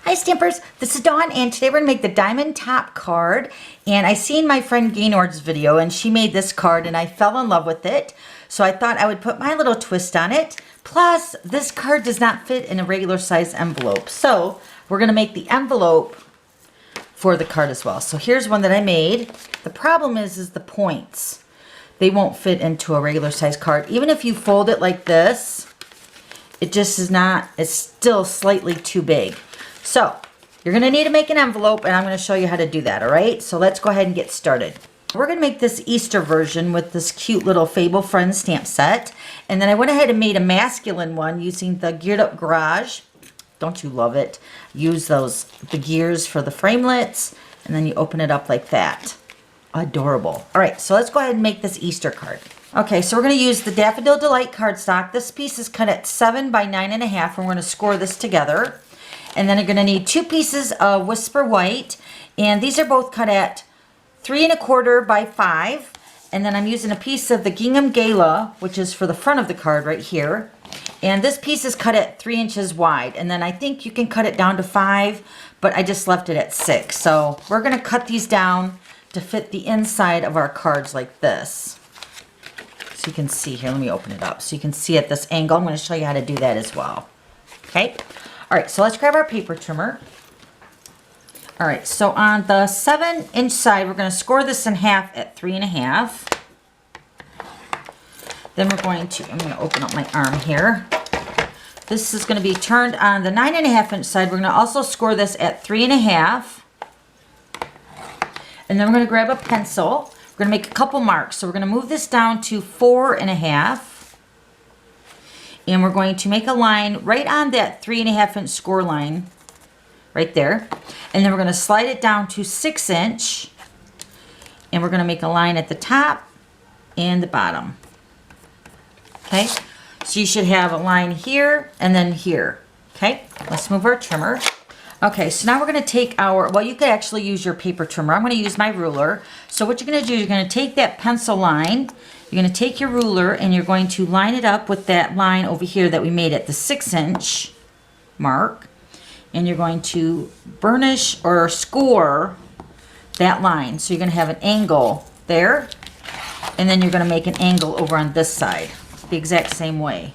Hi Stampers, this is Dawn and today we're going to make the diamond top card. And I seen my friend Gaynord's video and she made this card and I fell in love with it. So I thought I would put my little twist on it. Plus, this card does not fit in a regular size envelope. So we're going to make the envelope for the card as well. So here's one that I made. The problem is the points. They won't fit into a regular size card. Even if you fold it like this, it just is not, it's still slightly too big. So you're going to need to make an envelope and I'm going to show you how to do that, all right? So let's go ahead and get started. We're going to make this Easter version with this cute little Fable Friends stamp set. And then I went ahead and made a masculine one using the Geared Up Garage. Don't you love it? Use the gears for the framelits and then you open it up like that. Adorable. All right, so let's go ahead and make this Easter card. Okay, so we're going to use the Daffodil Delight cardstock. This piece is cut at 7 by 9.5 and we're going to score this together. And then you're going to need 2 pieces of Whisper White. And these are both cut at 3 1/4 by 5. And then I'm using a piece of the Gingham Gala, which is for the front of the card right here. And this piece is cut at 3 inches wide. And then I think you can cut it down to 5, but I just left it at 6. So we're going to cut these down to fit the inside of our cards like this. So you can see here, let me open it up. So you can see at this angle, I'm going to show you how to do that as well. Okay. All right, so let's grab our paper trimmer. All right, so on the 7-inch side, we're going to score this in half at 3 1/2. Then we're going to, I'm going to open up my arm here. This is going to be turned on the 9.5-inch side. We're going to also score this at 3 1/2. And then we're going to grab a pencil. We're going to make a couple marks. So we're going to move this down to 4 1/2. And we're going to make a line right on that 3 1/2-inch score line, right there. And then we're going to slide it down to 6-inch. And we're going to make a line at the top and the bottom. Okay, so you should have a line here and then here. Okay, let's move our trimmer. Okay, so now we're going to take our, well, you could actually use your paper trimmer. I'm going to use my ruler. So what you're going to do is you're going to take that pencil line. You're going to take your ruler and you're going to line it up with that line over here that we made at the 6-inch mark. And you're going to burnish or score that line. So you're going to have an angle there. And then you're going to make an angle over on this side. The exact same way.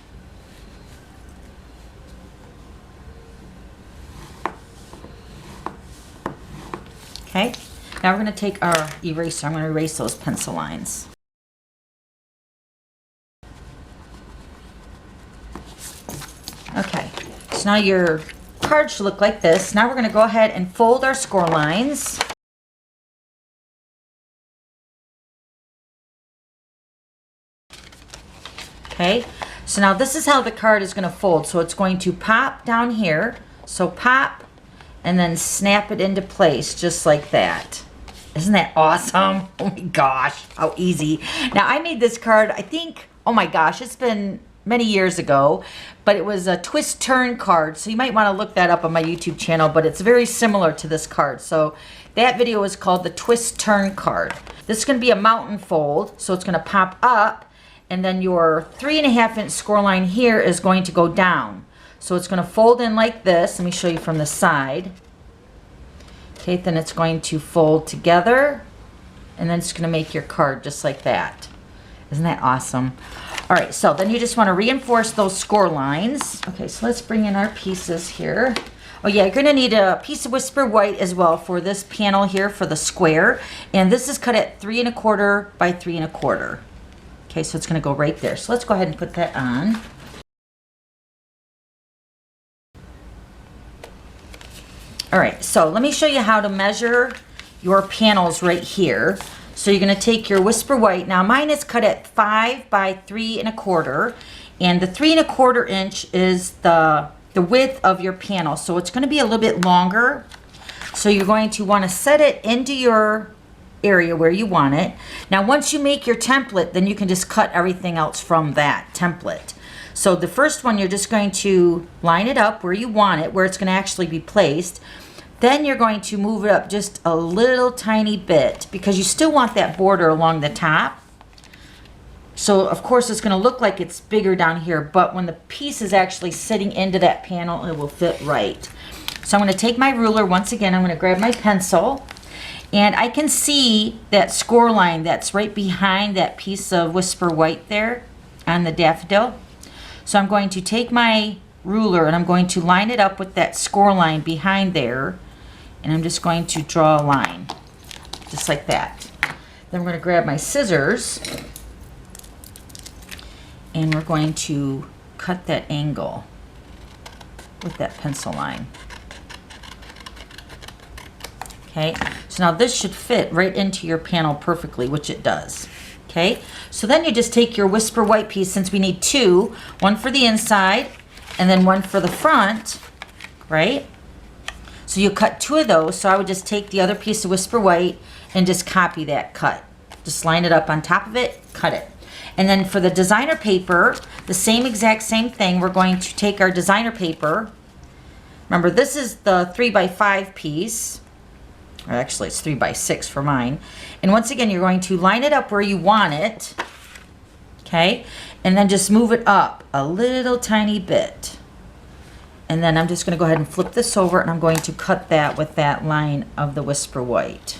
Okay. Now we're going to take our eraser. I'm going to erase those pencil lines. Okay, so now your card should look like this. Now we're going to go ahead and fold our score lines. Okay, so now this is how the card is going to fold. So it's going to pop down here. So pop and then snap it into place just like that. Isn't that awesome? Oh my gosh, how easy. Now I made this card, I think, oh my gosh, it's been many years ago, but it was a twist turn card. So you might want to look that up on my YouTube channel, but it's very similar to this card. So that video is called the twist turn card. This is going to be a mountain fold. So it's going to pop up and then your 3 1/2-inch score line here is going to go down. So it's going to fold in like this. Let me show you from the side. Okay, then it's going to fold together and then it's going to make your card just like that. Isn't that awesome? All right, so then you just want to reinforce those score lines. Okay, so let's bring in our pieces here. Oh yeah, you're going to need a piece of Whisper White as well for this panel here for the square. And this is cut at 3 1/4 by 3 1/4. Okay, so it's going to go right there. So let's go ahead and put that on. All right, so let me show you how to measure your panels right here. So you're going to take your Whisper White. Now mine is cut at 5 by 3 1/4. And the 3 1/4 inch is the width of your panel. So it's going to be a little bit longer. So you're going to want to set it into your area where you want it. Now once you make your template, then you can just cut everything else from that template. So the first one, you're just going to line it up where you want it, where it's going to actually be placed. Then you're going to move it up just a little tiny bit because you still want that border along the top. So of course it's going to look like it's bigger down here, but when the piece is actually sitting into that panel, it will fit right. So I'm going to take my ruler once again. I'm going to grab my pencil, and I can see that score line that's right behind that piece of Whisper White there on the daffodil. So I'm going to take my ruler and I'm going to line it up with that score line behind there, and I'm just going to draw a line just like that. Then we're going to grab my scissors and we're going to cut that angle with that pencil line. Okay, so now this should fit right into your panel perfectly, which it does. Okay, so then you just take your Whisper White piece, since we need two, one for the inside and then one for the front, right? So you cut two of those. So I would just take the other piece of Whisper White and just copy that cut. Just line it up on top of it, cut it. And then for the designer paper, the same thing. We're going to take our designer paper. Remember, this is the 3x5 piece. Or actually, it's 3x6 for mine. And once again, you're going to line it up where you want it. Okay? And then just move it up a little tiny bit. And then I'm just going to go ahead and flip this over, and I'm going to cut that with that line of the Whisper White.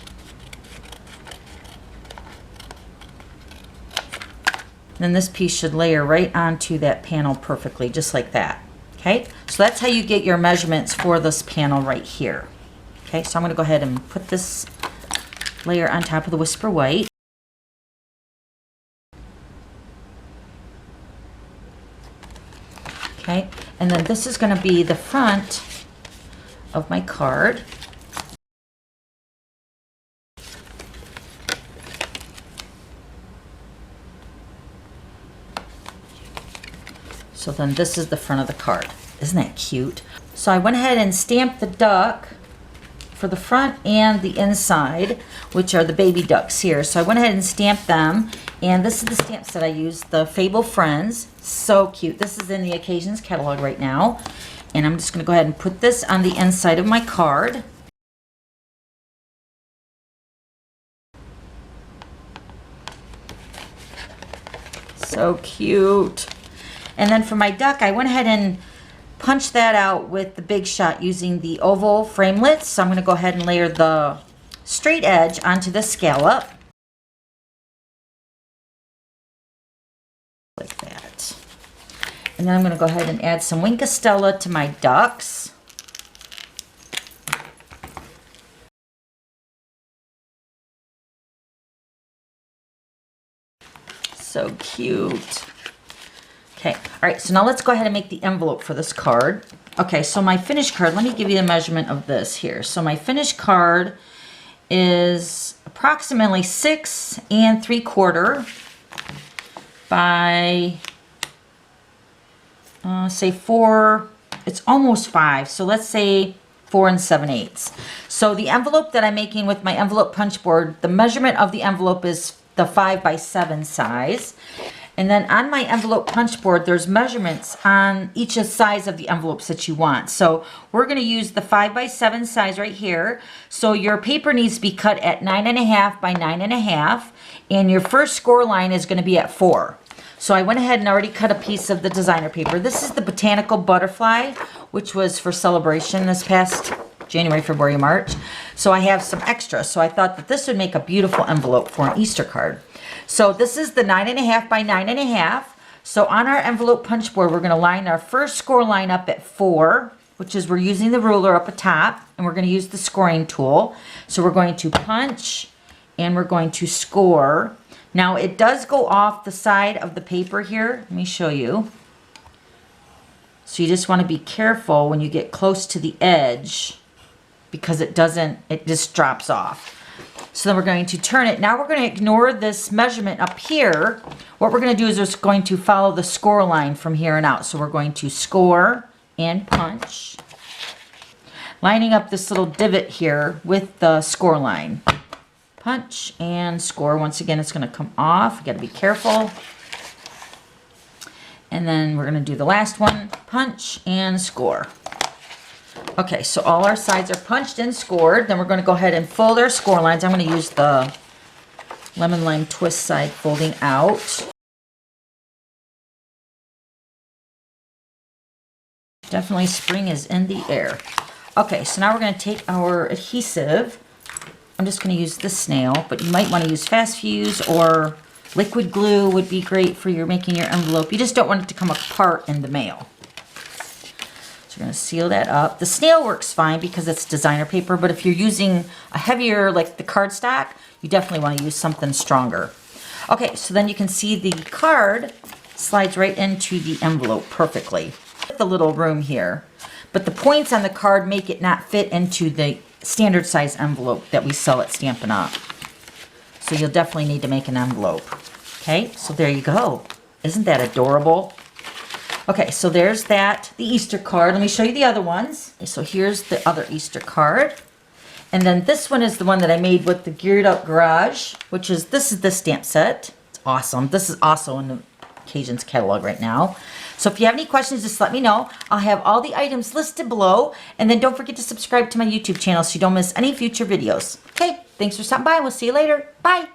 Then this piece should layer right onto that panel perfectly, just like that. Okay, so that's how you get your measurements for this panel right here. Okay, so I'm going to go ahead and put this layer on top of the Whisper White. Okay, and then this is going to be the front of my card. So then this is the front of the card. Isn't that cute? So I went ahead and stamped the duck for the front and the inside, which are the baby ducks here. So I went ahead and stamped them, and this is the stamps that I used, the Fable Friends. So cute. This is in the Occasions catalog right now. And I'm just going to go ahead and put this on the inside of my card. So cute. And then for my duck, I went ahead and punched that out with the Big Shot using the oval framelits. So I'm going to go ahead and layer the straight edge onto the scallop. Like that. And then I'm going to go ahead and add some Wink of Stella to my ducks. So cute. Okay, all right, so now let's go ahead and make the envelope for this card. Okay, so my finished card, let me give you a measurement of this here. So my finished card is approximately 6 3/4 by, say 4, it's almost 5. So let's say 4 7/8. So the envelope that I'm making with my envelope punch board, the measurement of the envelope is the 5x7 size. And then on my envelope punch board, there's measurements on each size of the envelopes that you want. So we're going to use the 5x7 size right here. So your paper needs to be cut at 9.5 by 9.5, and your first score line is going to be at 4. So I went ahead and already cut a piece of the designer paper. This is the Botanical Butterfly, which was for celebration this past January, February, March. So I have some extra. So I thought that this would make a beautiful envelope for an Easter card. So this is the 9.5 by 9.5. So on our envelope punch board, we're going to line our first score line up at 4, which is we're using the ruler up at top, and we're going to use the scoring tool. So we're going to punch and we're going to score. Now it does go off the side of the paper here. Let me show you. So you just want to be careful when you get close to the edge, because it just drops off. So then we're going to turn it. Now we're going to ignore this measurement up here. What we're going to do is just going to follow the score line from here and out. So we're going to score and punch, lining up this little divot here with the score line. Punch and score. Once again, it's going to come off. You got to be careful. And then we're going to do the last one. Punch and score. Okay, so all our sides are punched and scored. Then we're going to go ahead and fold our score lines. I'm going to use the lemon lime twist side folding out. Definitely spring is in the air. Okay, so now we're going to take our adhesive. I'm just going to use this snail, but you might want to use fast fuse or liquid glue would be great for your making your envelope. You just don't want it to come apart in the mail. So we're going to seal that up. The snail works fine because it's designer paper, but if you're using a heavier, like the cardstock, you definitely want to use something stronger. Okay, so then you can see the card slides right into the envelope perfectly. The little room here, but the points on the card make it not fit into the standard size envelope that we sell at Stampin' Up. So you'll definitely need to make an envelope. Okay, so there you go. Isn't that adorable? Okay, so there's that, the Easter card. Let me show you the other ones. Okay, so here's the other Easter card. And then this one is the one that I made with the Geared Up Garage, which is, this is the stamp set. It's awesome. This is also in the Occasions catalog right now. So if you have any questions, just let me know. I'll have all the items listed below. And then don't forget to subscribe to my YouTube channel so you don't miss any future videos. Okay, thanks for stopping by. We'll see you later. Bye.